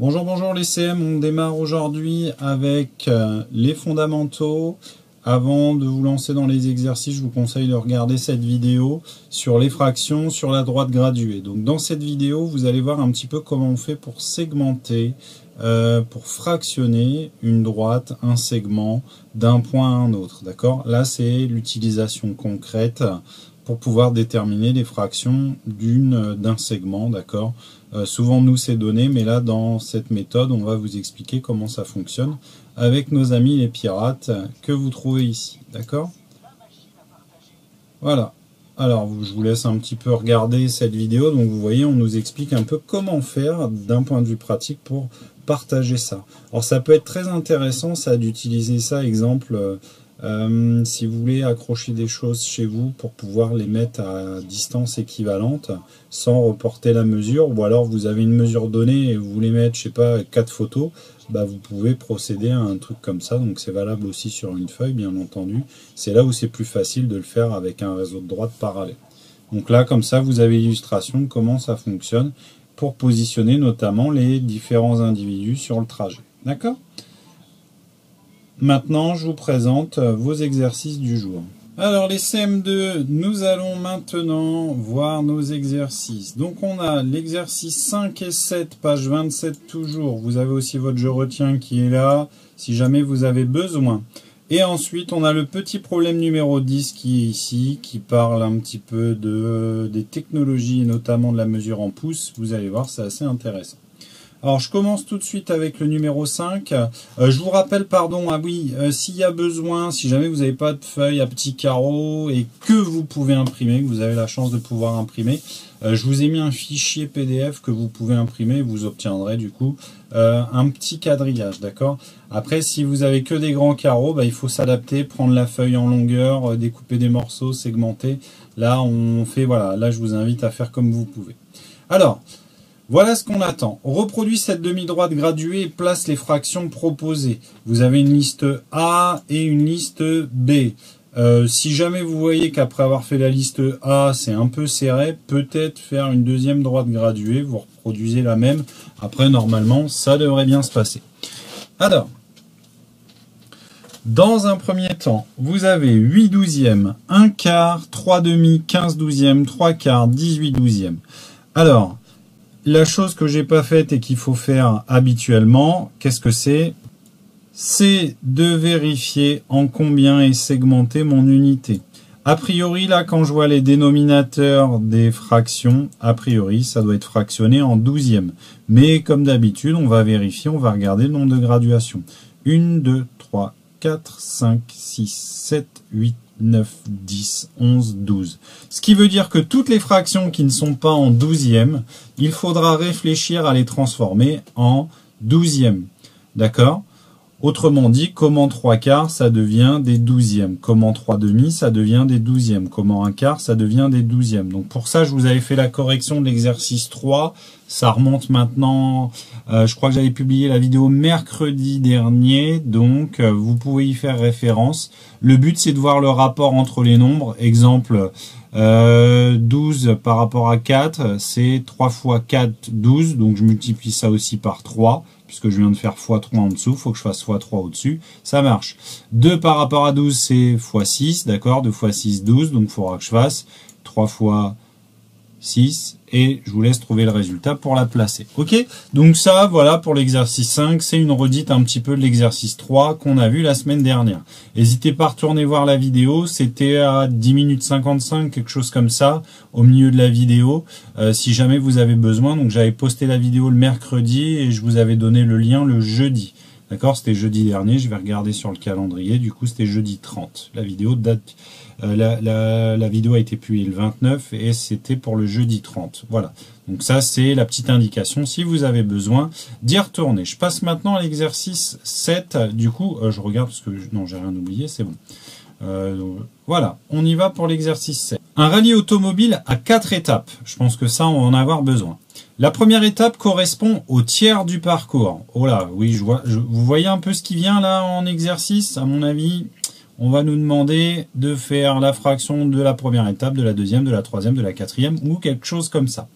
Bonjour, bonjour les CM, on démarre aujourd'hui avec les fondamentaux. Avant de vous lancer dans les exercices, je vous conseille de regarder cette vidéo sur les fractions sur la droite graduée. Donc dans cette vidéo, vous allez voir un petit peu comment on fait pour segmenter, pour fractionner une droite, un segment d'un point à un autre. D'accord ? Là, c'est l'utilisation concrète pour pouvoir déterminer les fractions d'un segment. D'accord ? Souvent, nous, c'est donné, mais là, dans cette méthode, on va vous expliquer comment ça fonctionne avec nos amis les pirates que vous trouvez ici. D'accord ? Voilà. Alors, je vous laisse un petit peu regarder cette vidéo. Donc, vous voyez, on nous explique un peu comment faire d'un point de vue pratique pour partager ça. Alors, ça peut être très intéressant, ça, d'utiliser ça, exemple, si vous voulez accrocher des choses chez vous pour pouvoir les mettre à distance équivalente sans reporter la mesure, ou alors vous avez une mesure donnée et vous voulez mettre, je sais pas, 4 photos, bah vous pouvez procéder à un truc comme ça. Donc c'est valable aussi sur une feuille, bien entendu. C'est là où c'est plus facile de le faire avec un réseau de droite parallèle. Donc là, comme ça, vous avez l'illustration de comment ça fonctionne pour positionner notamment les différents individus sur le trajet. D'accord ? Maintenant, je vous présente vos exercices du jour. Alors, les CM2, nous allons maintenant voir nos exercices. Donc, on a l'exercice 5 et 7, page 27 toujours. Vous avez aussi votre je retiens qui est là, si jamais vous avez besoin. Et ensuite, on a le petit problème numéro 10 qui est ici, qui parle un petit peu des technologies, notamment de la mesure en pouces. Vous allez voir, c'est assez intéressant. Alors, je commence tout de suite avec le numéro 5. Je vous rappelle, pardon, s'il y a besoin, si jamais vous n'avez pas de feuille à petits carreaux et que vous pouvez imprimer, que vous avez la chance de pouvoir imprimer, je vous ai mis un fichier PDF que vous pouvez imprimer et vous obtiendrez du coup un petit quadrillage, d'accord ? Après, si vous avez que des grands carreaux, il faut s'adapter, prendre la feuille en longueur, découper des morceaux, segmenter. Là, on fait, voilà, là, je vous invite à faire comme vous pouvez. Alors, voilà ce qu'on attend. Reproduit cette demi-droite graduée et place les fractions proposées. Vous avez une liste A et une liste B. Si jamais vous voyez qu'après avoir fait la liste A, c'est un peu serré, peut-être faire une deuxième droite graduée. Vous reproduisez la même. Après, normalement, ça devrait bien se passer. Alors, dans un premier temps, vous avez 8 douzièmes, 1 quart, 3 demi, 15 douzièmes, 3 quarts, 18 douzièmes. Alors, la chose que j'ai pas faite et qu'il faut faire habituellement, qu'est-ce que c'est? C'est de vérifier en combien est segmentée mon unité. A priori, là, quand je vois les dénominateurs des fractions, a priori, ça doit être fractionné en douzièmes. Mais comme d'habitude, on va vérifier, on va regarder le nombre de graduations. 1, 2, 3, 4, 5, 6, 7, 8, 9, 10, 11, 12. Ce qui veut dire que toutes les fractions qui ne sont pas en douzième, il faudra réfléchir à les transformer en douzième. D'accord ? Autrement dit, comment 3 quarts, ça devient des douzièmes. Comment 3 demi, ça devient des douzièmes. Comment 1 quart, ça devient des douzièmes. Donc pour ça, je vous avais fait la correction de l'exercice 3. Ça remonte maintenant, je crois que j'avais publié la vidéo mercredi dernier. Donc vous pouvez y faire référence. Le but, c'est de voir le rapport entre les nombres. Exemple, 12 par rapport à 4, c'est 3 fois 4, 12. Donc je multiplie ça aussi par 3. Puisque je viens de faire x3 en dessous, il faut que je fasse x3 au-dessus, ça marche. 2 par rapport à 12, c'est x6, d'accord, 2 x 6, 12, donc il faudra que je fasse 3 fois 6, et je vous laisse trouver le résultat pour la placer. Ok, donc ça, voilà pour l'exercice 5, c'est une redite un petit peu de l'exercice 3 qu'on a vu la semaine dernière. N'hésitez pas à retourner voir la vidéo, c'était à 10 minutes 55, quelque chose comme ça, au milieu de la vidéo, si jamais vous avez besoin. Donc j'avais posté la vidéo le mercredi et je vous avais donné le lien le jeudi. D'accord, c'était jeudi dernier, je vais regarder sur le calendrier, du coup c'était jeudi 30. La vidéo date, la vidéo a été publiée le 29 et c'était pour le jeudi 30. Voilà, donc ça c'est la petite indication si vous avez besoin d'y retourner. Je passe maintenant à l'exercice 7, du coup je regarde parce que non j'ai rien oublié, c'est bon. Voilà, on y va pour l'exercice 7. Un rallye automobile à 4 étapes, je pense que ça on va en avoir besoin. La première étape correspond au tiers du parcours. Oh là, oui, vous voyez un peu ce qui vient là en exercice. À mon avis, on va nous demander de faire la fraction de la première étape, de la deuxième, de la troisième, de la quatrième ou quelque chose comme ça.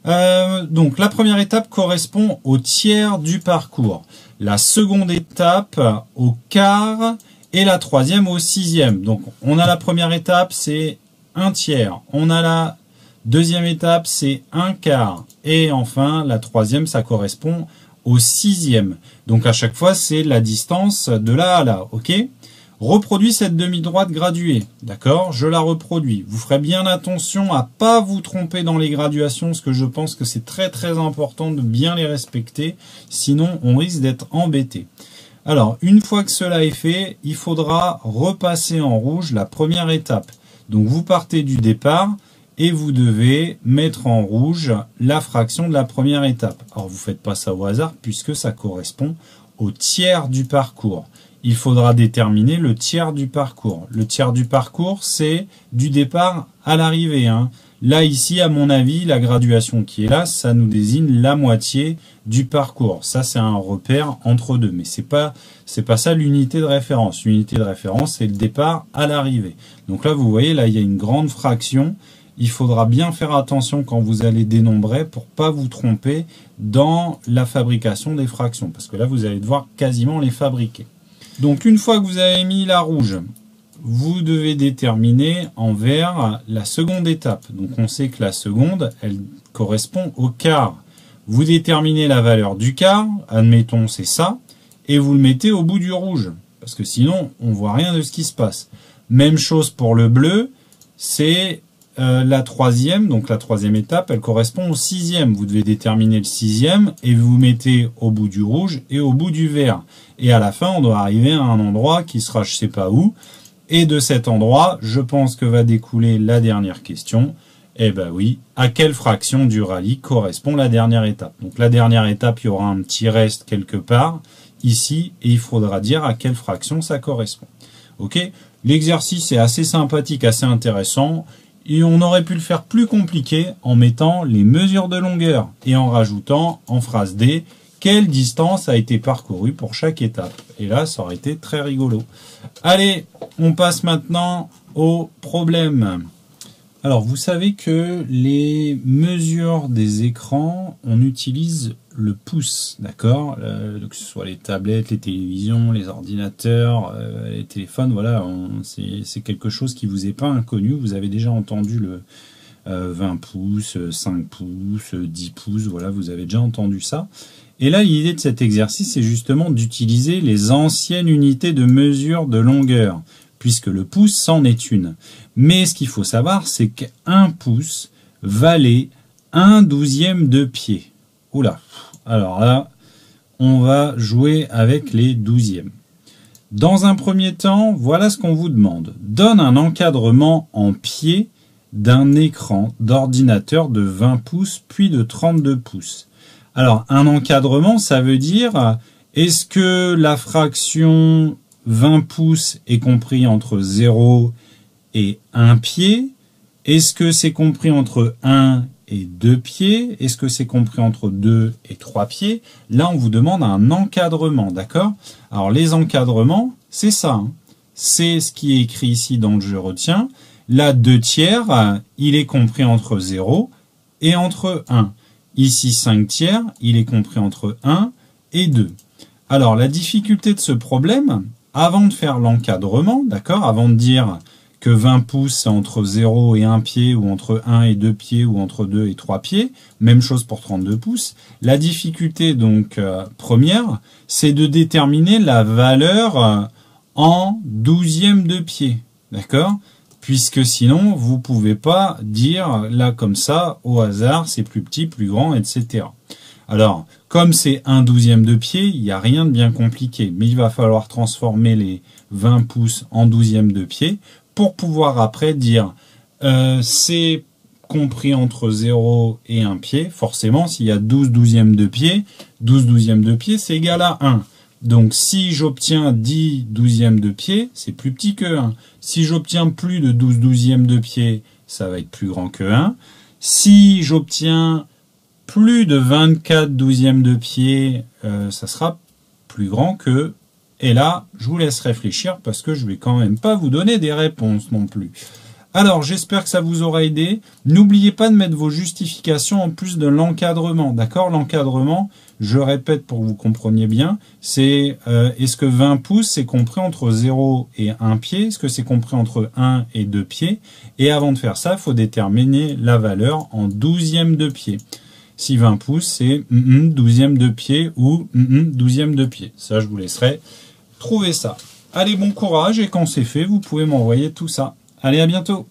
Donc la première étape correspond au tiers du parcours. La seconde étape au quart et la troisième au sixième. Donc on a la première étape, c'est un tiers. On a la deuxième étape, c'est un quart. Et enfin, la troisième, ça correspond au sixième. Donc à chaque fois, c'est la distance de là à là. Ok ? Reproduis cette demi-droite graduée. D'accord ? Je la reproduis. Vous ferez bien attention à pas vous tromper dans les graduations, parce que je pense que c'est très très important de bien les respecter. Sinon, on risque d'être embêté. Alors, une fois que cela est fait, il faudra repasser en rouge la première étape. Donc, vous partez du départ et vous devez mettre en rouge la fraction de la première étape. Alors, vous ne faites pas ça au hasard puisque ça correspond au tiers du parcours. Il faudra déterminer le tiers du parcours. Le tiers du parcours, c'est du départ à l'arrivée. Là, ici, à mon avis, la graduation qui est là, ça nous désigne la moitié du parcours. Ça, c'est un repère entre deux. Mais c'est pas ça l'unité de référence. L'unité de référence, c'est le départ à l'arrivée. Donc là, vous voyez, là, il y a une grande fraction. Il faudra bien faire attention quand vous allez dénombrer pour pas vous tromper dans la fabrication des fractions. Parce que là, vous allez devoir quasiment les fabriquer. Donc, une fois que vous avez mis la rouge, vous devez déterminer en vert la seconde étape. Donc, on sait que la seconde, elle correspond au quart. Vous déterminez la valeur du quart, admettons c'est ça, et vous le mettez au bout du rouge. Parce que sinon, on voit rien de ce qui se passe. Même chose pour le bleu, c'est la troisième, donc la troisième étape, elle correspond au sixième. Vous devez déterminer le sixième et vous mettez au bout du rouge et au bout du vert. Et à la fin, on doit arriver à un endroit qui sera je sais pas où. Et de cet endroit, je pense que va découler la dernière question. Eh ben oui, à quelle fraction du rallye correspond la dernière étape? Donc la dernière étape, il y aura un petit reste quelque part ici et il faudra dire à quelle fraction ça correspond. Ok? L'exercice est assez sympathique, assez intéressant. Et on aurait pu le faire plus compliqué en mettant les mesures de longueur et en rajoutant en phrase D quelle distance a été parcourue pour chaque étape. Et là, ça aurait été très rigolo. Allez, on passe maintenant au problème. Alors, vous savez que les mesures des écrans, on utilise le pouce, d'accord, que ce soit les tablettes, les télévisions, les ordinateurs, les téléphones, voilà, c'est quelque chose qui vous est pas inconnu. Vous avez déjà entendu le 20 pouces, 5 pouces, 10 pouces, voilà, vous avez déjà entendu ça. Et là, l'idée de cet exercice, c'est justement d'utiliser les anciennes unités de mesure de longueur, puisque le pouce, c'en est une. Mais ce qu'il faut savoir, c'est qu'un pouce valait 1/12e de pied. Oula, alors là, on va jouer avec les douzièmes. Dans un premier temps, voilà ce qu'on vous demande. Donne un encadrement en pied d'un écran d'ordinateur de 20 pouces puis de 32 pouces. Alors, un encadrement, ça veut dire, est-ce que la fraction 20 pouces est compris entre 0 et 1 pied? Est-ce que c'est compris entre 1 et 2 pieds? Est-ce que c'est compris entre 2 et 3 pieds? Là, on vous demande un encadrement, d'accord? Alors, les encadrements, c'est ça. C'est ce qui est écrit ici dans le je retiens. Là, 2/3, il est compris entre 0 et entre 1. Ici, 5/3, il est compris entre 1 et 2. Alors, la difficulté de ce problème, avant de faire l'encadrement, d'accord, avant de dire que 20 pouces, c'est entre 0 et 1 pied, ou entre 1 et 2 pieds, ou entre 2 et 3 pieds, même chose pour 32 pouces. La difficulté, donc, première, c'est de déterminer la valeur en 12e de pied, d'accord? Puisque sinon, vous pouvez pas dire, là, comme ça, au hasard, c'est plus petit, plus grand, etc. Alors, comme c'est 1/12e de pied, il n'y a rien de bien compliqué, mais il va falloir transformer les 20 pouces en 12e de pied pour pouvoir après dire, c'est compris entre 0 et 1 pied. Forcément, s'il y a 12/12e de pied, 12/12e de pied, c'est égal à 1. Donc, si j'obtiens 10/12e de pied, c'est plus petit que 1. Si j'obtiens plus de 12/12e de pied, ça va être plus grand que 1. Si j'obtiens plus de 24/12e de pied, ça sera plus grand que... Et là, je vous laisse réfléchir parce que je vais quand même pas vous donner des réponses non plus. Alors, j'espère que ça vous aura aidé. N'oubliez pas de mettre vos justifications en plus de l'encadrement. D'accord? L'encadrement, je répète pour que vous compreniez bien, c'est est-ce que 20 pouces, c'est compris entre 0 et 1 pied? Est-ce que c'est compris entre 1 et 2 pieds? Et avant de faire ça, il faut déterminer la valeur en douzième de pied. Si 20 pouces, c'est douzième de pied ou douzième de pied. Ça, je vous laisserai trouver ça. Allez, bon courage, et quand c'est fait, vous pouvez m'envoyer tout ça. Allez, à bientôt!